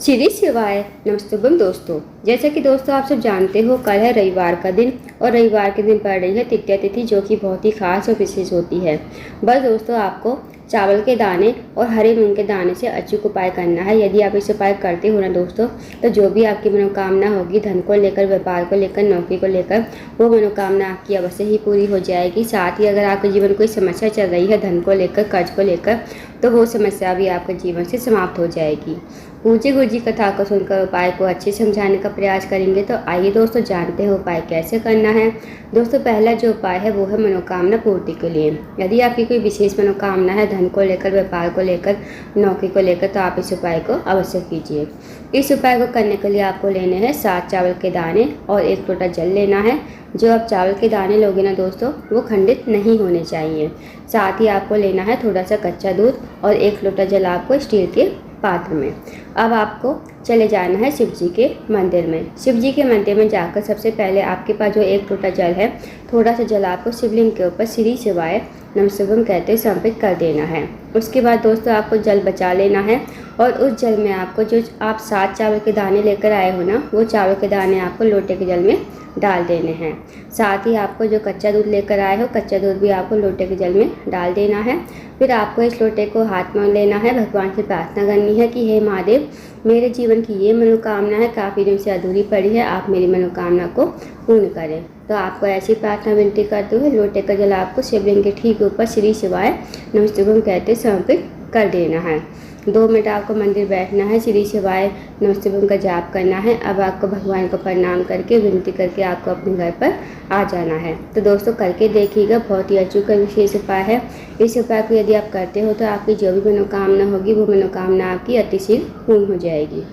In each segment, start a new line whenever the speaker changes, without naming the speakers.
श्री शिवाय नमस्तुभम दोस्तों। जैसा कि दोस्तों आप सब जानते हो, कल है रविवार का दिन और रविवार के दिन पड़ रही है तृतीया तिथि, जो कि बहुत ही खास और विशेष होती है। बस दोस्तों, आपको चावल के दाने और हरे मूंग के दाने से अचूक उपाय करना है। यदि आप इस उपाय करते हो ना दोस्तों, तो जो भी आपकी मनोकामना होगी, धन को लेकर, व्यापार को लेकर, नौकरी को लेकर, वो मनोकामना आपकी अवश्य ही पूरी हो जाएगी। साथ ही अगर आपके जीवन कोई समस्या चल रही है धन को लेकर, कर्ज को लेकर, तो वो समस्या भी आपके जीवन से समाप्त हो जाएगी। पूज्य गुरु जी कथा को सुनकर उपाय को अच्छे समझाने का प्रयास करेंगे। तो आइए दोस्तों, जानते हैं उपाय कैसे करना है। दोस्तों, पहला जो उपाय है वो है मनोकामना पूर्ति के लिए। यदि आपकी कोई विशेष मनोकामना है धन को लेकर, व्यापार को लेकर, नौकरी को लेकर, तो आप इस उपाय को अवश्य कीजिए। इस उपाय को करने के लिए आपको लेने हैं 7 चावल के दाने और 1 लोटा जल लेना है। जो आप चावल के दाने लोगे ना दोस्तों, वो खंडित नहीं होने चाहिए। साथ ही आपको लेना है थोड़ा सा कच्चा दूध और 1 लोटा जल आपको स्टील के पात्र में। अब आपको चले जाना है शिव जी के मंदिर में। शिव जी के मंदिर में जाकर सबसे पहले आपके पास जो 1 लोटा जल है, थोड़ा सा जल आपको शिवलिंग के ऊपर श्री शिवाय नमस्तुभम कहते समर्पित कर देना है। उसके बाद दोस्तों, आपको जल बचा लेना है और उस जल में आपको जो आप 7 चावल के दाने लेकर आए हो ना, वो चावल के दाने आपको लोटे के जल में डाल देने हैं। साथ ही आपको जो कच्चा दूध लेकर आए हो, कच्चा दूध भी आपको लोटे के जल में डाल देना है। फिर आपको इस लोटे को हाथ में लेना है, भगवान से प्रार्थना करनी है कि हे महादेव, मेरे जीवन की ये मनोकामना है, काफ़ी दिन से अधूरी पड़ी है, आप मेरी मनोकामना को पूर्ण करें। तो आपको ऐसी प्रार्थना विनती करते हुए लोटे का जल आपको शिवलिंग के ठीक ऊपर श्री शिवाय नमस्तुभम कहते समर्पित कर देना है। 2 मिनट आपको मंदिर बैठना है, श्री शिवाय नमस्तुभम का जाप करना है। अब आपको भगवान को प्रणाम करके, विनती करके आपको अपने घर पर आ जाना है। तो दोस्तों, करके देखिएगा, बहुत ही अचूक विशेष उपाय है। इस उपाय को यदि आप करते हो तो आपकी जो भी मनोकामना होगी, वो मनोकामना आपकी अतिशीघ्र पूर्ण हो जाएगी।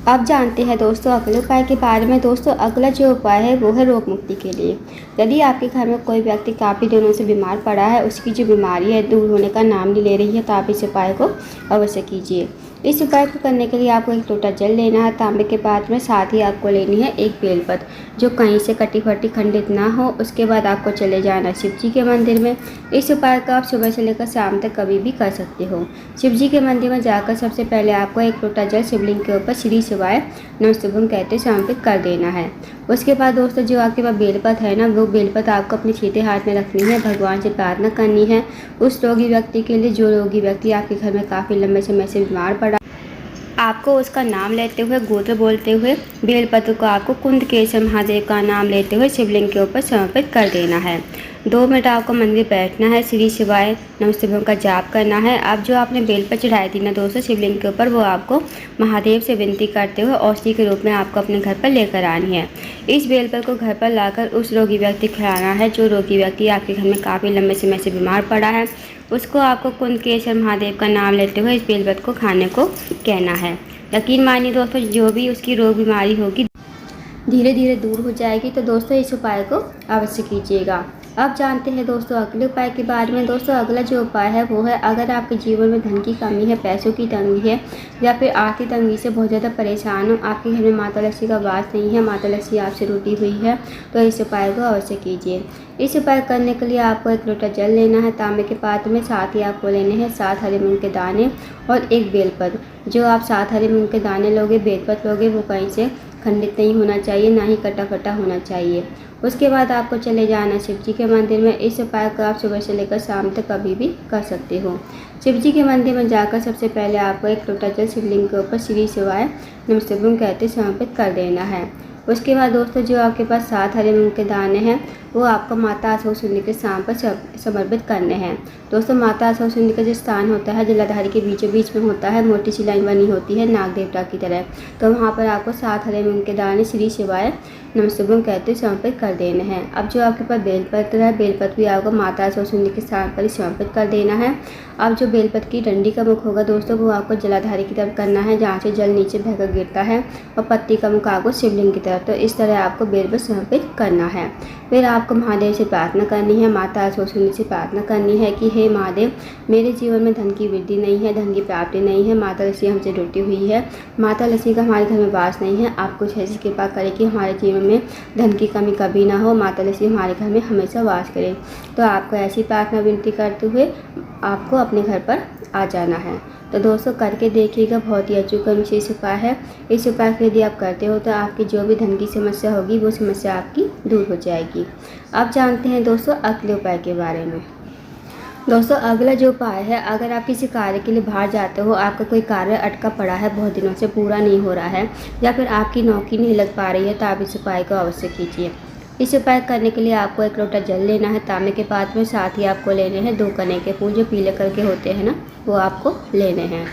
अब जानते हैं दोस्तों अगले उपाय के बारे में। दोस्तों, अगला जो उपाय है वो है रोग मुक्ति के लिए। यदि आपके घर में कोई व्यक्ति काफ़ी दिनों से बीमार पड़ा है, उसकी जो बीमारी है दूर होने का नाम नहीं ले रही है, तो आप इस उपाय को अवश्य कीजिए। इस उपाय को करने के लिए आपको 1 लोटा जल लेना है तांबे के पात्र में। साथ ही आपको लेनी है 1 बेलपत्र, जो कहीं से कटी फटी खंडित ना हो। उसके बाद आपको चले जाना शिव जी के मंदिर में। इस उपाय को आप सुबह से लेकर शाम तक कभी भी कर सकते हो। शिव जी के मंदिर में जाकर सबसे पहले आपको 1 लोटा जल शिवलिंग के ऊपर श्री शिवाय नमस्तुभम कहते समर्पित कर देना है। उसके बाद दोस्तों, जो आपके पास बेलपत्र है ना, वो बेलपत्र आपको अपने सीधे हाथ में रखनी है, भगवान से प्रार्थना करनी है उस रोगी व्यक्ति के लिए, जो रोगी व्यक्ति आपके घर में काफ़ी लंबे समय से बीमार पड़ा। आपको उसका नाम लेते हुए, गोत्र बोलते हुए, बेलपत्र को आपको कुंदकेश्वर महादेव का नाम लेते हुए शिवलिंग के ऊपर समर्पित कर देना है। 2 मिनट आपको मंदिर बैठना है, श्री शिवाय नमस्तुभम का जाप करना है। अब जो आपने बेलपत्र चढ़ाई थी ना दोस्तों शिवलिंग के ऊपर, वो आपको महादेव से विनती करते हुए औषधि के रूप में आपको अपने घर पर लेकर आनी है। इस बेलपत्र को घर पर लाकर उस रोगी व्यक्ति को खिलाना है, जो रोगी व्यक्ति आपके घर में काफ़ी लंबे समय से बीमार पड़ा है। उसको आपको कुंदकेश्वर महादेव का नाम लेते हुए इस बेलपत्र को खाने को कहना है। यकीन मानिए दोस्तों, जो भी उसकी रोग बीमारी होगी धीरे धीरे दूर हो जाएगी। तो दोस्तों, इस उपाय को अवश्य कीजिएगा। अब जानते हैं दोस्तों अगले उपाय के बारे में। दोस्तों, अगला जो उपाय है वो है, अगर आपके जीवन में धन की कमी है, पैसों की तंगी है, या फिर आर्थिक तंगी से बहुत ज़्यादा परेशान हो, आपके घर में माता लक्ष्मी का वास नहीं है, माता लक्ष्मी आपसे रूठी हुई है, तो इस उपाय को अवश्य कीजिए। इस उपाय करने के लिए आपको 1 लोटा जल लेना है तांबे के पात्र में। साथ ही आपको लेने हैं 7 हरे मूंग के दाने और 1 बेलपत्र। जो आप 7 हरे मूंग के दाने लोगे, बेलपत्र लोगे, वो कहीं से खंडित नहीं होना चाहिए, ना ही कटा फटा होना चाहिए। उसके बाद आपको चले जाना शिव जी के मंदिर में। इस उपाय को आप सुबह से लेकर शाम तक कभी भी कर सकते हो। शिव जी के मंदिर में जाकर सबसे पहले आपको 1 लोटा जल शिवलिंग के ऊपर श्री शिवाय नमस्तुभम कहते समर्पित कर देना है। उसके बाद दोस्तों, जो आपके पास 7 हरे मूंग के दाने हैं, वो आपको माता अशोक सुंदरी के स्थान पर समर्पित करने हैं। दोस्तों, माता अशोक सुंदरी का जो स्थान होता है, जलाधारी के बीचों बीच में होता है, मोटी सी लाइन बनी होती है नाग देवता की तरह। तो वहाँ पर आपको 7 हरे मूंग के दाने श्री शिवाय नमस्तुभम कहते समर्पित कर देने हैं। अब जो आपके पास बेलपत्र है, बेलपत्र भी आपको माता अशोक सुंदरी के स्थान पर ही समर्पित कर देना है। अब जो बेलपत्र की डंडी का मुख होगा दोस्तों, वो आपको जलाधारी की तरफ करना है, जहाँ से जल नीचे बहकर गिरता है, और पत्ती का मुख आपको शिवलिंग की तरफ। तो इस तरह आपको बेलपत्र समर्पित करना है। फिर आपको महादेव से प्रार्थना करनी है, माता अशोक सुंदरी से प्रार्थना करनी है कि हे महादेव, मेरे जीवन में धन की वृद्धि नहीं है, धन की प्राप्ति नहीं है, माता लक्ष्मी हमसे जुटी हुई है, माता लक्ष्मी का हमारे घर में वास नहीं है। आप कुछ ऐसी कृपा करें कि हमारे जीवन में धन की कमी कभी ना हो, माता लक्ष्मी हमारे घर में हमेशा वास करें। तो आपको ऐसी प्रार्थना विनती करते हुए आपको अपने घर पर आ जाना है। तो दोस्तों करके देखिएगा, बहुत ही अचूक विशेष उपाय है। इस उपाय को यदि आप करते हो तो आपकी जो भी धन की समस्या होगी वो समस्या आपकी दूर हो जाएगी। अब जानते हैं दोस्तों अगले उपाय के बारे में। दोस्तों अगला जो उपाय है, अगर आप किसी कार्य के लिए बाहर जाते हो, आपका कोई कार्य अटका पड़ा है, बहुत दिनों से पूरा नहीं हो रहा है, या फिर आपकी नौकरी नहीं लग पा रही है, तो आप इस उपाय को अवश्य कीजिए। इस उपाय करने के लिए आपको 1 लोटा जल लेना है तांबे के पात्र में। साथ ही आपको लेने हैं 2 कनेर के फूल, जो पीले कलर के होते हैं ना, वो आपको लेने हैं।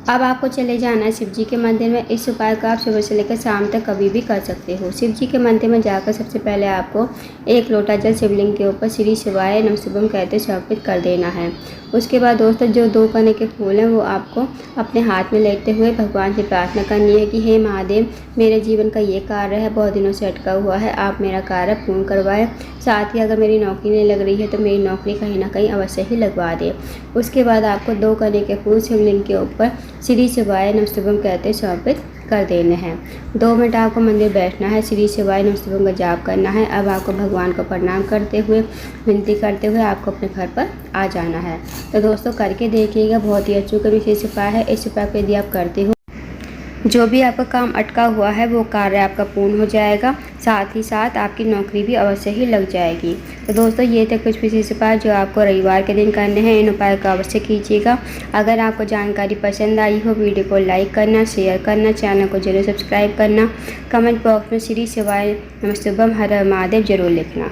अब आपको चले जाना है शिव जी के मंदिर में। इस उपाय को आप सुबह से लेकर शाम तक कभी भी कर सकते हो। शिव जी के मंदिर में जाकर सबसे पहले आपको 1 लोटा जल शिवलिंग के ऊपर श्री शिवाय नमः कहते समर्पित कर देना है। उसके बाद दोस्तों जो 2 कनेर के फूल हैं वो आपको अपने हाथ में लेते हुए भगवान से प्रार्थना करनी है कि हे महादेव, मेरे जीवन का ये कार्य है, बहुत दिनों से अटका हुआ है, आप मेरा कार्य पूर्ण करवाएं। साथ ही अगर मेरी नौकरी नहीं लग रही है तो मेरी नौकरी कहीं ना कहीं अवश्य ही लगवा दें। उसके बाद आपको 2 कनेर के फूल शिवलिंग के ऊपर श्री शिवाय नमः कहते समर्पित कर देने हैं। 2 मिनट आपको मंदिर बैठना है, श्री शिवाय नमः का जाप करना है। अब आपको भगवान को प्रणाम करते हुए, विनती करते हुए आपको अपने घर पर आ जाना है। तो दोस्तों करके देखिएगा, बहुत ही अचूक विशेष उपाय है। इस उपाय को यदि आप करते हो, जो भी आपका काम अटका हुआ है वो कार्य आपका पूर्ण हो जाएगा। साथ ही साथ आपकी नौकरी भी अवश्य ही लग जाएगी। तो दोस्तों ये थे कुछ विशेष उपाय जो आपको रविवार के दिन करने हैं। इन उपायों को अवश्य कीजिएगा। अगर आपको जानकारी पसंद आई हो, वीडियो को लाइक करना, शेयर करना, चैनल को जरूर सब्सक्राइब करना, कमेंट बॉक्स में श्री शिवाय नमः हर हर महादेव जरूर लिखना।